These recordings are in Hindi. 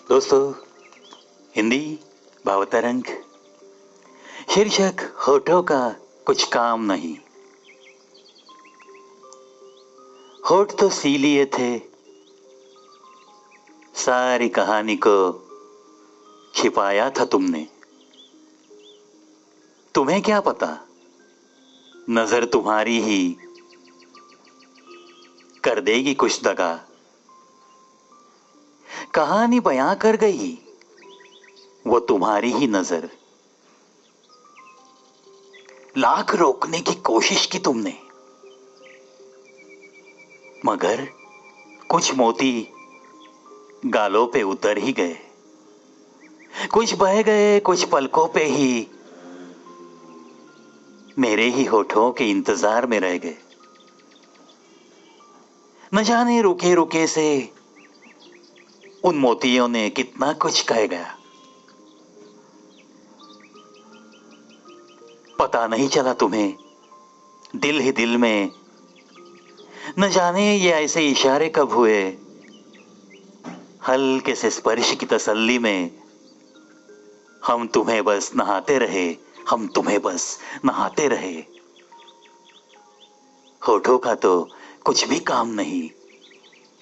दोस्तों, हिंदी भावतरंग शीर्षक होठों का कुछ काम नहीं। होठ तो सी लिए थे, सारी कहानी को छिपाया था तुमने। तुम्हें क्या पता, नजर तुम्हारी ही कर देगी कुछ दगा। कहानी बयां कर गई वो तुम्हारी ही नजर। लाख रोकने की कोशिश की तुमने, मगर कुछ मोती गालों पे उतर ही गए। कुछ बह गए, कुछ पलकों पे ही मेरे ही होठों के इंतजार में रह गए। न जाने रुके रुके से उन मोतियों ने कितना कुछ कह गया। पता नहीं चला तुम्हें, दिल ही दिल में न जाने ये ऐसे इशारे कब हुए। हल्के से स्पर्श की तसल्ली में हम तुम्हें बस नहाते रहे, हम तुम्हें बस नहाते रहे। होठों का तो कुछ भी काम नहीं,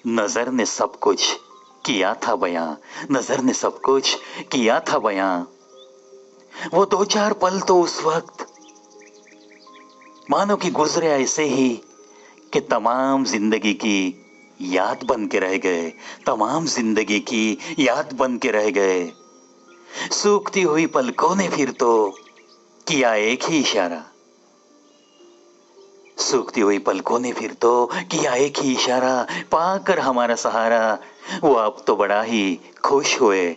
नजर ने सब कुछ किया था बयां, नजर ने सब कुछ किया था बयां। वो दो चार पल तो उस वक्त मानो कि गुजरे ऐसे ही कि तमाम जिंदगी की याद बन के रह गए, तमाम जिंदगी की याद बन के रह गए। सूखती हुई पलकों ने फिर तो किया एक ही इशारा, सूखती हुई पलकों ने फिर तो किया एक ही इशारा। पाकर हमारा सहारा वो अब तो बड़ा ही खुश हुए,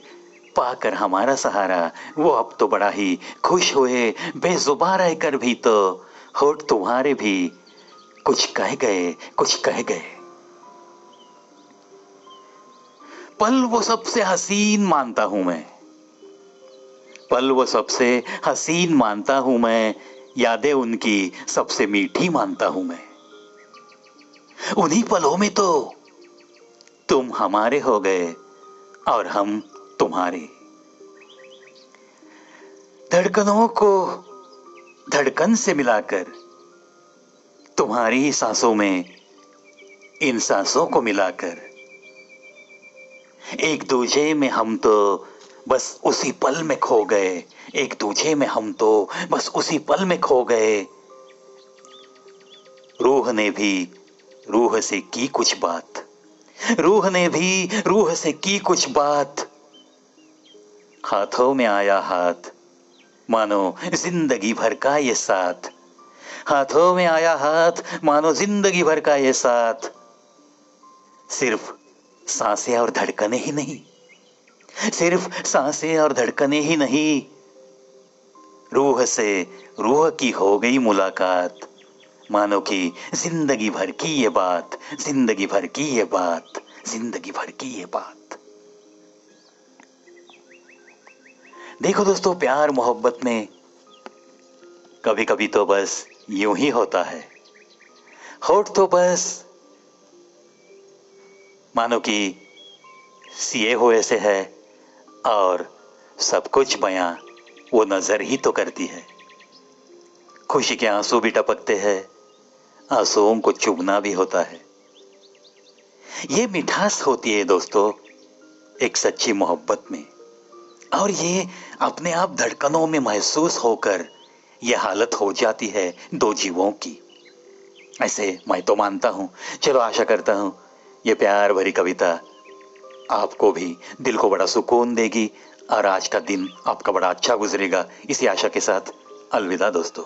पाकर हमारा सहारा वो अब तो बड़ा ही खुश हुए। बेजुबान रहकर भी तो होठ तुम्हारे भी कुछ कह गए, कुछ कह गए। पल वो सबसे हसीन मानता हूं मैं, पल वो सबसे हसीन मानता हूं मैं, यादें उनकी सबसे मीठी मानता हूं मैं। उन्हीं पलों में तो तुम हमारे हो गए और हम तुम्हारे। धड़कनों को धड़कन से मिलाकर तुम्हारी ही सांसों में इन सांसों को मिलाकर एक दूजे में हम तो बस उसी पल में खो गए, एक दूजे में हम तो बस उसी पल में खो गए। रूह ने भी रूह से की कुछ बात, रूह ने भी रूह से की कुछ बात। हाथों में आया हाथ मानो जिंदगी भर का ये साथ, हाथों में आया हाथ मानो जिंदगी भर का ये साथ। सिर्फ सांसें और धड़कने ही नहीं, सिर्फ सांसें और धड़कने ही नहीं, रूह से रूह की हो गई मुलाकात। मानो कि जिंदगी भर की ये बात, जिंदगी भर की ये बात, जिंदगी भर की ये बात। देखो दोस्तों, प्यार मोहब्बत में कभी कभी तो बस यूं ही होता है। होठ तो बस मानो कि सिए हुए से है और सब कुछ बयां वो नजर ही तो करती है। खुशी के आंसू भी टपकते हैं, आंसुओं को चुभना भी होता है। ये मिठास होती है दोस्तों एक सच्ची मोहब्बत में, और ये अपने आप धड़कनों में महसूस होकर ये हालत हो जाती है दो जीवों की। ऐसे मैं तो मानता हूं। चलो, आशा करता हूं ये प्यार भरी कविता आपको भी दिल को बड़ा सुकून देगी और आज का दिन आपका बड़ा अच्छा गुजरेगा। इसी आशा के साथ अलविदा दोस्तों।